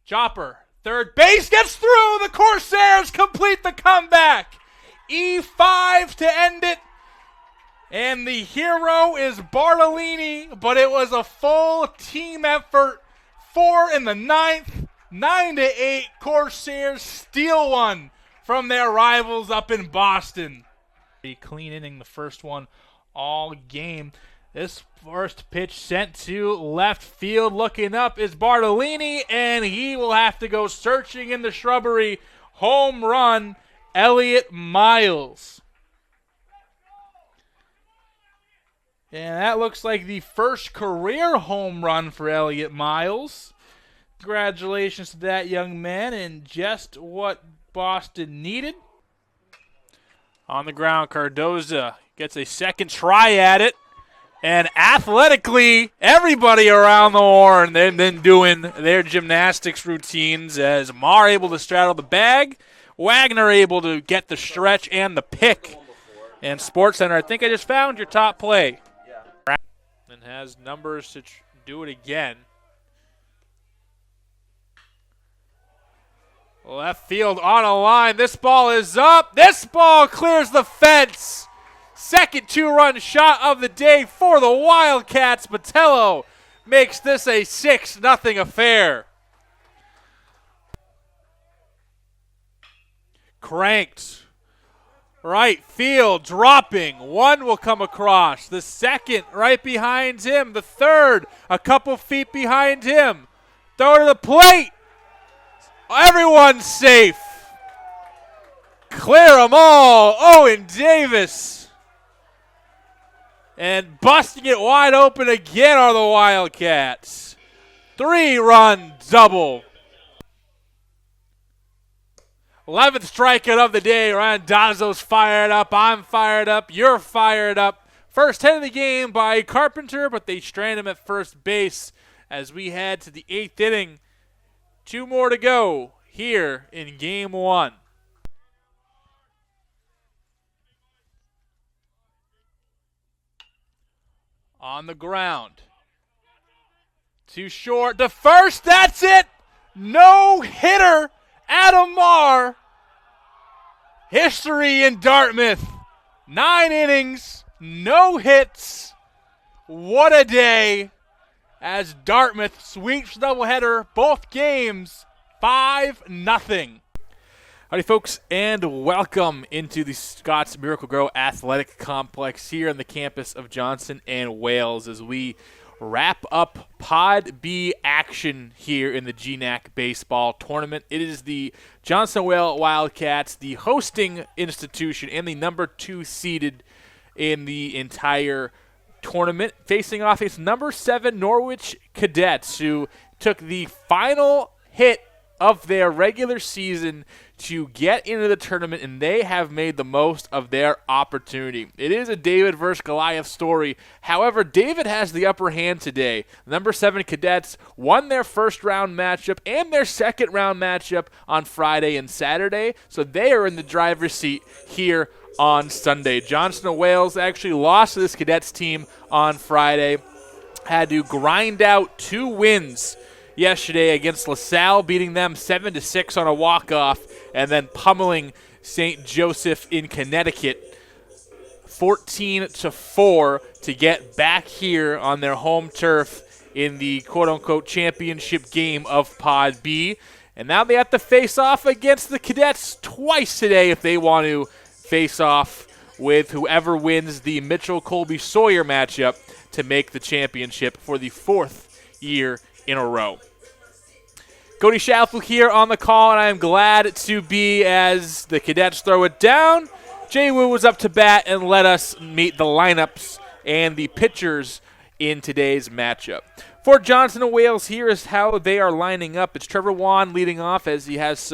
Chopper, third base, gets through. The Corsairs complete the comeback. E5 to end it. And the hero is Bartolini, but it was a full team effort. 4 in the ninth, 9-8. Corsairs steal one from their rivals up in Boston. A clean inning, the first one all game. This first pitch sent to left field. Looking up is Bartolini, and he will have to go searching in the shrubbery. Home run, Elliott Miles. And that looks like the first career home run for Elliott Miles. Congratulations to that young man, and just what Boston needed. On the ground, Cardoza gets a second try at it. And athletically, everybody around the horn, they've been doing their gymnastics routines as Marr able to straddle the bag, Wagner able to get the stretch and the pick. And SportsCenter, I think I just found your top play. And has numbers to do it again. Left field on a line. This ball is up. This ball clears the fence. Second two-run shot of the day for the Wildcats. Botello makes this a 6-0 affair. Cranked. Right field, dropping. One will come across. The second right behind him. The third a couple feet behind him. Throw to the plate. Everyone's safe. Clear them all. Owen Davis. And busting it wide open again are the Wildcats. 3-run double. 11th strikeout of the day. Randazzo's fired up. I'm fired up. You're fired up. First hit of the game by Carpenter, but they strand him at first base as we head to the 8th inning. 2 more to go here in game 1. On the ground. Too short. To first. That's it. No hitter. Adam Marr. History in Dartmouth. 9 innings. No hits. What a day. As Dartmouth sweeps the doubleheader. Both games 5-0. Howdy, folks, and welcome into the Scott's Miracle-Gro Athletic Complex here on the campus of Johnson and Wales as we wrap up Pod B action here in the GNAC baseball tournament. It is the Johnson Wales Wildcats, the hosting institution and the number 2 seeded in the entire tournament, facing off its number 7 Norwich Cadets, who took the final hit of their regular season to get into the tournament, and they have made the most of their opportunity. It is a David versus Goliath story. However, David has the upper hand today. Number 7 Cadets won their first round matchup and their second round matchup on Friday and Saturday, so they are in the driver's seat here on Sunday. Johnson & Wales actually lost to this Cadets team on Friday, had to grind out 2 wins yesterday against LaSalle, beating them 7-6 on a walk-off, and then pummeling St. Joseph in Connecticut 14-4 to get back here on their home turf in the quote-unquote championship game of Pod B. And now they have to face off against the Cadets twice today if they want to face off with whoever wins the Mitchell-Colby-Sawyer matchup to make the championship for the 4th year in a row. Cody Chalifoux here on the call, and I am glad to be as the Cadets throw it down. Jay Wu was up to bat and let us meet the lineups and the pitchers in today's matchup. For Johnson & Wales, here is how they are lining up. It's Trevor Wan leading off, as he has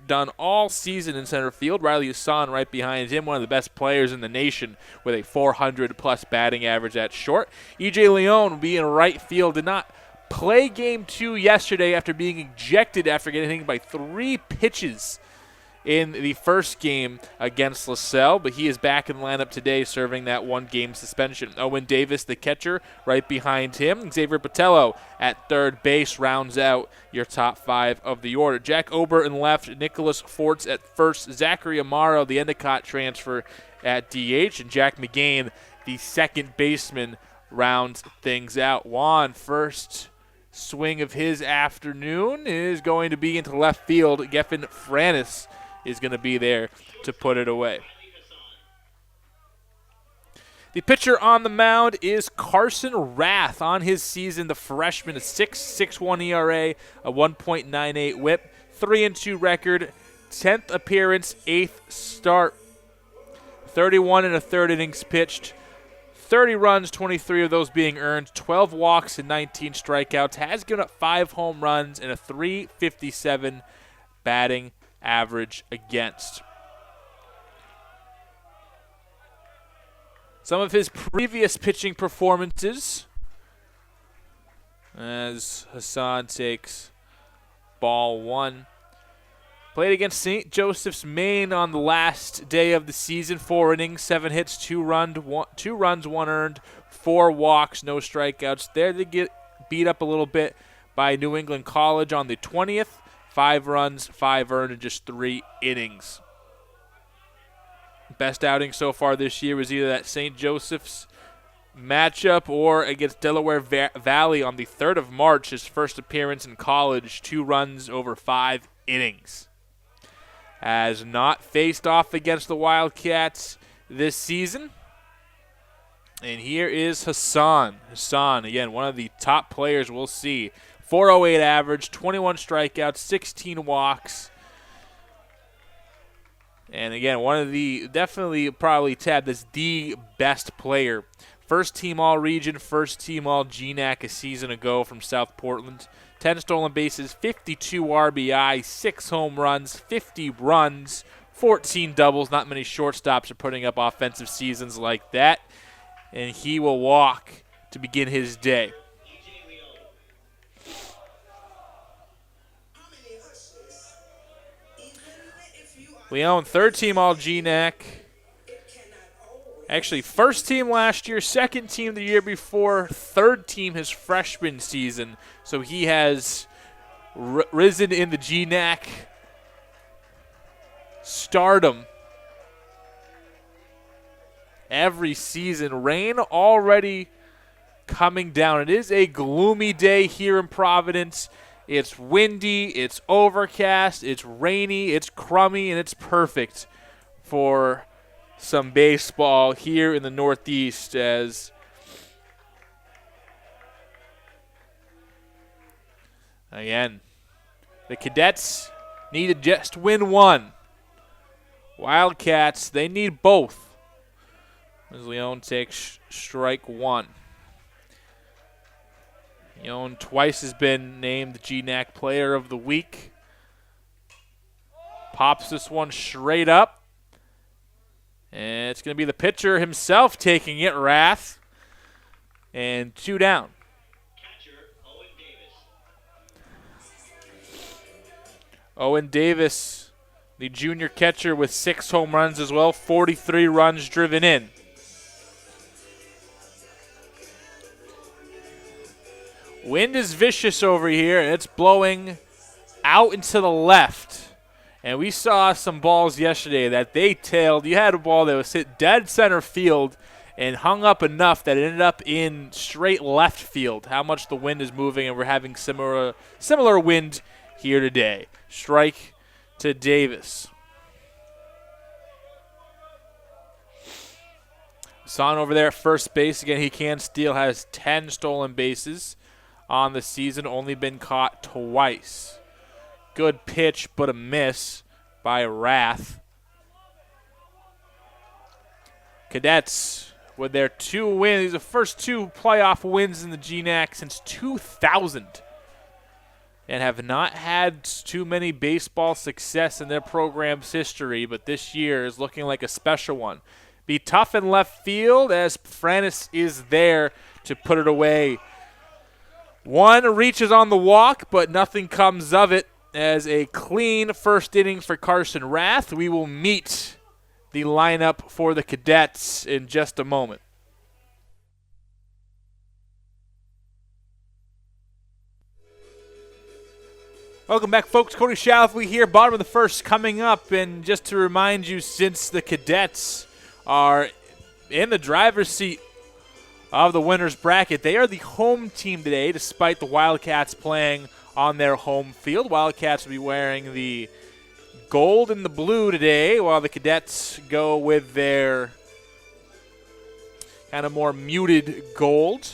done all season in center field. Riley Hassan right behind him, one of the best players in the nation with a 400-plus batting average at short. E.J. Leone will be in right field. Did not play game 2 yesterday after being ejected after getting hit by 3 pitches in the first game against LaSalle, but he is back in the lineup today serving that 1-game suspension. Owen Davis, the catcher, right behind him. Xavier Patello at third base rounds out your top 5 of the order. Jack Ober in left, Nicholas Forts at first, Zachary Amaro, the Endicott transfer, at DH, and Jack McGain, the second baseman, rounds things out. Juan, first swing of his afternoon is going to be into left field. Geffen Franis is going to be there to put it away. The pitcher on the mound is Carson Rath. On his season, the freshman, a 6.61 ERA, a 1.98 whip, 3-2 record, 10th appearance, 8th start, 31 1/3 innings pitched, 30 runs, 23 of those being earned, 12 walks and 19 strikeouts, has given up 5 home runs and a .357 batting average against. Some of his previous pitching performances as Hassan takes ball 1. Played against St. Joseph's, Maine on the last day of the season. 4 innings, 7 hits, 2 runs, 1 earned, 4 walks, no strikeouts. There they get beat up a little bit by New England College on the 20th. 5 runs, 5 earned, and just 3 innings. Best outing so far this year was either that St. Joseph's matchup or against Delaware Valley on the 3rd of March, his first appearance in college, 2 runs over 5 innings. Has not faced off against the Wildcats this season. And here is Hassan. Hassan, again, one of the top players we'll see. 4.08 average, 21 strikeouts, 16 walks. And again, one of the, definitely probably tabbed as the best player. First team All-Region, first team All-GNAC a season ago from South Portland. 10 stolen bases, 52 RBI, 6 home runs, 50 runs, 14 doubles. Not many shortstops are putting up offensive seasons like that. And he will walk to begin his day. Leon, third team All-GNAC. Actually, first team last year, second team the year before, third team his freshman season. So he has risen in the GNAC stardom every season. Rain already coming down. It is a gloomy day here in Providence. It's windy, it's overcast, it's rainy, it's crummy, and it's perfect for some baseball here in the Northeast as again, the Cadets need to just win one. Wildcats, they need both. As Leon takes strike 1. Leon twice has been named the GNAC Player of the Week. Pops this one straight up. And it's going to be the pitcher himself taking it, Rath. And 2 down. Catcher, Owen Davis, the junior catcher with 6 home runs as well, 43 runs driven in. Wind is vicious over here, and it's blowing out and to the left. And we saw some balls yesterday that they tailed. You had a ball that was hit dead center field and hung up enough that it ended up in straight left field. How much the wind is moving, and we're having similar wind here today. Strike to Davis. Son over there at first base. Again, he can steal, has 10 stolen bases on the season, only been caught twice. Good pitch, but a miss by Rath. Cadets with their 2 wins. These are the first 2 playoff wins in the GNAC since 2000. And have not had too many baseball success in their program's history, but this year is looking like a special one. Be tough in left field as Franis is there to put it away. One reaches on the walk, but nothing comes of it. As a clean first inning for Carson Rath, we will meet the lineup for the Cadets in just a moment. Welcome back, folks. Cody Chalifoux here, bottom of the first coming up. And just to remind you, since the Cadets are in the driver's seat of the winner's bracket, they are the home team today, despite the Wildcats playing on their home field. Wildcats will be wearing the gold and the blue today, while the Cadets go with their kind of more muted gold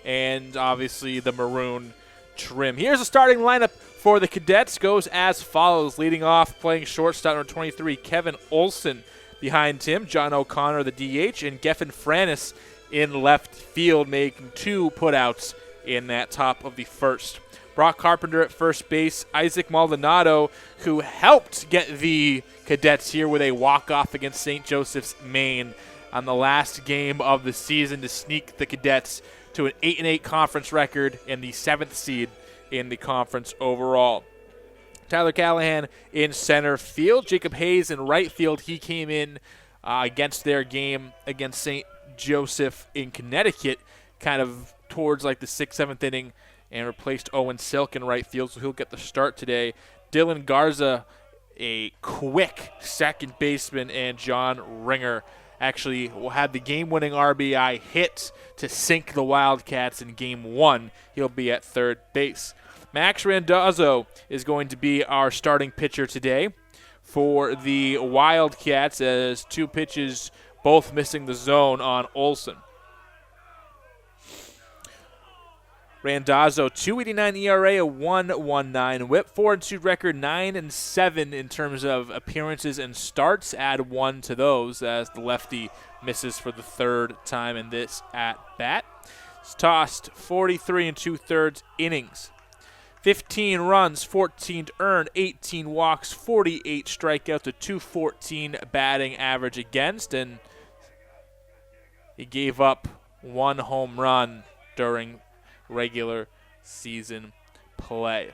and obviously the maroon trim. Here's the starting lineup for the Cadets. Goes as follows. Leading off, playing shortstop, number 23, Kevin Olson. Behind him, John O'Connor, the DH, and Geffen Franis in left field, making 2 putouts in that top of the first. Brock Carpenter at first base. Isaac Maldonado, who helped get the Cadets here with a walk-off against St. Joseph's, Maine on the last game of the season to sneak the Cadets to an 8-8 conference record and the 7th seed in the conference overall. Tyler Callahan in center field. Jacob Hayes in right field. He came in against their game against St. Joseph in Connecticut, kind of towards like the 6th, 7th inning, and replaced Owen Silk in right field, so he'll get the start today. Dylan Garza, a quick second baseman, and John Ringer actually had the game-winning RBI hit to sink the Wildcats in Game 1. He'll be at third base. Max Randazzo is going to be our starting pitcher today for the Wildcats, as 2 pitches, both missing the zone on Olson. Randazzo, 2.89 ERA, a 1.19 WHIP, 4-2 record, 9-7 in terms of appearances and starts. Add 1 to those as the lefty misses for the 3rd time in this at bat. It's tossed 43 2/3 innings. 15 runs, 14 earned, 18 walks, 48 strikeouts, a 214 batting average against, and he gave up 1 home run during regular season play.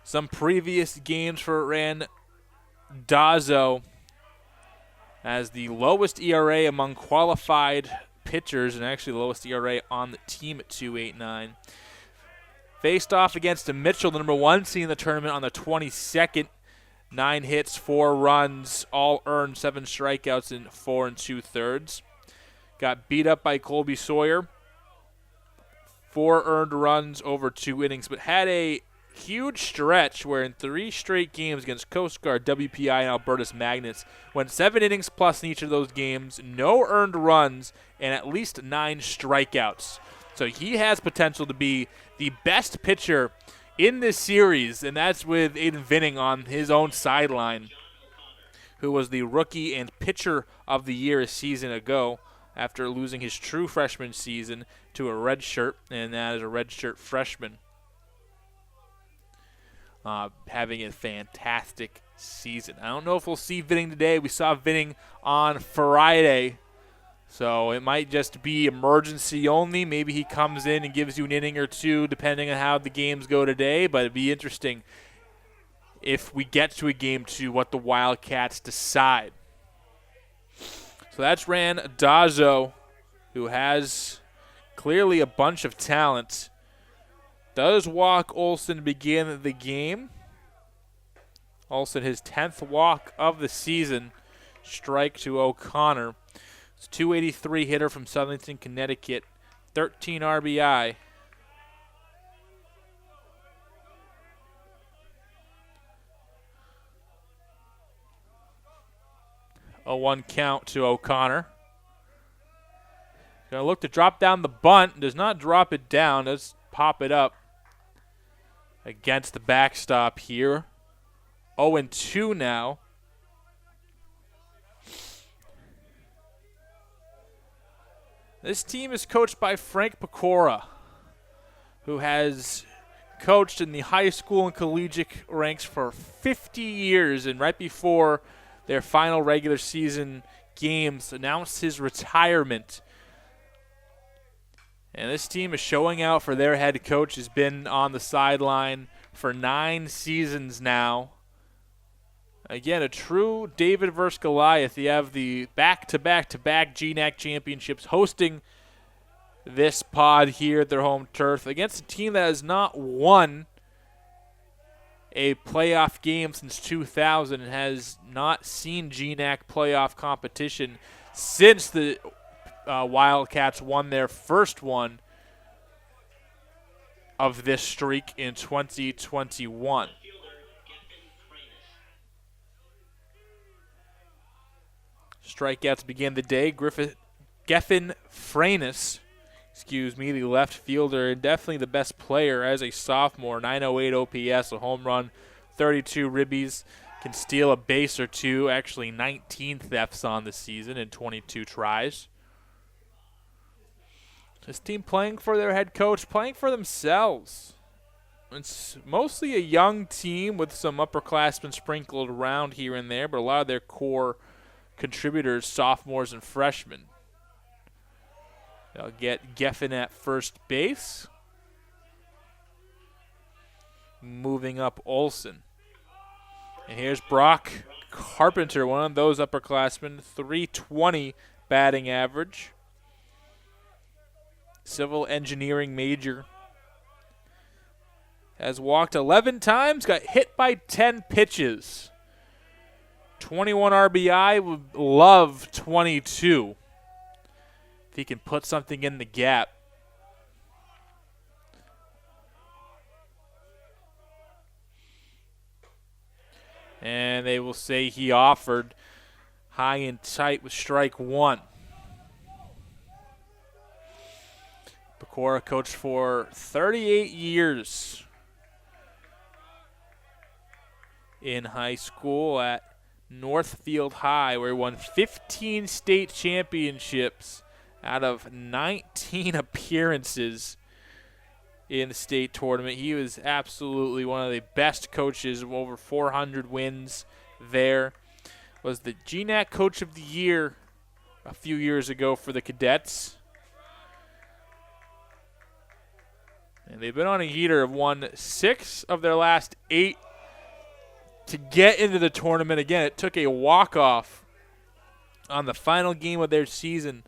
Some previous games for Randazzo as the lowest ERA among qualified pitchers, and actually the lowest ERA on the team at 2.89. Faced off against a Mitchell, the number 1 seed in the tournament, on the 22nd. 9 hits, 4 runs, all earned, 7 strikeouts in 4 2/3. Got beat up by Colby Sawyer. 4 earned runs over 2 innings, but had a huge stretch where in 3 straight games against Coast Guard, WPI, and Albertus Magnets, went 7 innings plus in each of those games, no earned runs, and at least 9 strikeouts. So he has potential to be the best pitcher in this series, and that's with Aiden Vinning on his own sideline, who was the rookie and pitcher of the year a season ago after losing his true freshman season to a red shirt, and that is a red shirt freshman. Having a fantastic season. I don't know if we'll see Vinning today. We saw Vinning on Friday, so it might just be emergency only. Maybe he comes in and gives you an inning or 2, depending on how the games go today, but it'd be interesting if we get to a Game 2 what the Wildcats decide. So that's Randazzo, who has clearly a bunch of talent. Does walk Olson to begin the game. Olson, his 10th walk of the season. Strike to O'Connor. It's 283 hitter from Southington, Connecticut. 13 RBI. A 1 count to O'Connor. Going to look to drop down the bunt. Does not drop it down. Does pop it up against the backstop here. 0-2 now. This team is coached by Frank Pecora, who has coached in the high school and collegiate ranks for 50 years, and right before their final regular season games announced his retirement And this team is showing out for their head coach, has been on the sideline for 9 seasons now. Again, a true David versus Goliath. You have the back-to-back-to-back GNAC championships hosting this pod here at their home turf against a team that has not won a playoff game since 2000 and has not seen GNAC playoff competition since the Wildcats won their first one of this streak in 2021. Strikeouts begin the day. Geffen Franis, the left fielder, and definitely the best player as a sophomore. 908 OPS, a home run, 32 ribbies, can steal a base or two. Actually, 19 thefts on the season in 22 tries. This team playing for their head coach, playing for themselves. It's mostly a young team with some upperclassmen sprinkled around here and there, but a lot of their core contributors, sophomores and freshmen. They'll get Geffen at first base. Moving up Olsen. And here's Brock Carpenter, one of those upperclassmen, 320 batting average. Civil engineering major. Has walked 11 times, got hit by 10 pitches. 21 RBI, would love 22. If he can put something in the gap. And they will say he offered high and tight with strike one. Pecora coached for 38 years in high school at Northfield High, where he won 15 state championships out of 19 appearances in the state tournament. He was absolutely one of the best coaches, over 400 wins there. Was the GNAC Coach of the Year a few years ago for the cadets. And they've been on a heater, have won 6 of their last 8 to get into the tournament. Again, it took a walk-off on the final game of their season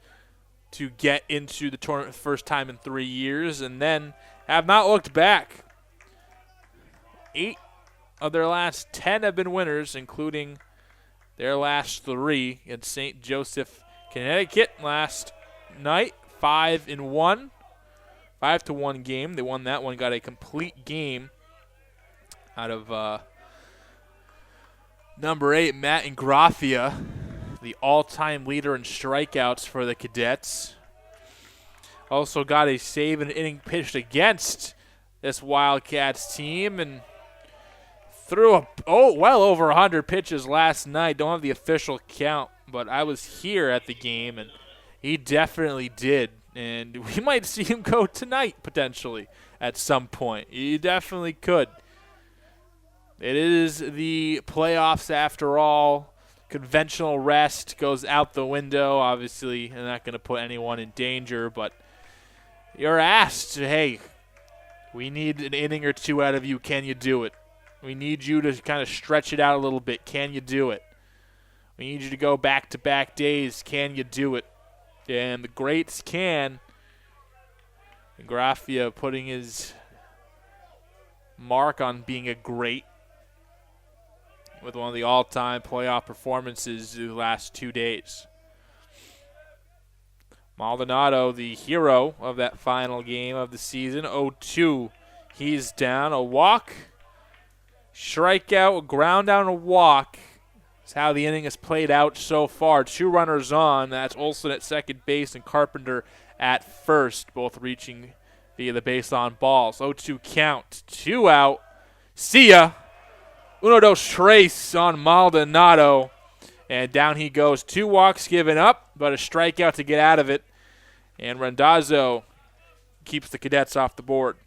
to get into the tournament first time in 3 years, and then have not looked back. 8 of their last 10 have been winners, including their last 3 in St. Joseph, Connecticut last night. 5-1. 5-1 game. They won that one, got a complete game out of number 8, Matt Ingraffia, the all-time leader in strikeouts for the Cadets. Also got a save in an inning pitched against this Wildcats team and threw well over 100 pitches last night. Don't have the official count, but I was here at the game, and he definitely did. And we might see him go tonight, potentially, at some point. You definitely could. It is the playoffs after all. Conventional rest goes out the window. Obviously, they're not going to put anyone in danger, but you're asked, hey, we need an inning or 2 out of you. Can you do it? We need you to kind of stretch it out a little bit. Can you do it? We need you to go back-to-back days. Can you do it? And the greats can. Ingraffia putting his mark on being a great with one of the all-time playoff performances the last 2 days. Maldonado, the hero of that final game of the season, 0-2. He's down. A walk, strikeout, a ground down, a walk. That's how the inning has played out so far. 2 runners on. That's Olsen at second base and Carpenter at first, both reaching via the base on balls. 0-2 count. 2 out. See ya. Uno dos tres on Maldonado. And down he goes. 2 walks given up, but a strikeout to get out of it. And Randazzo keeps the Cadets off the board.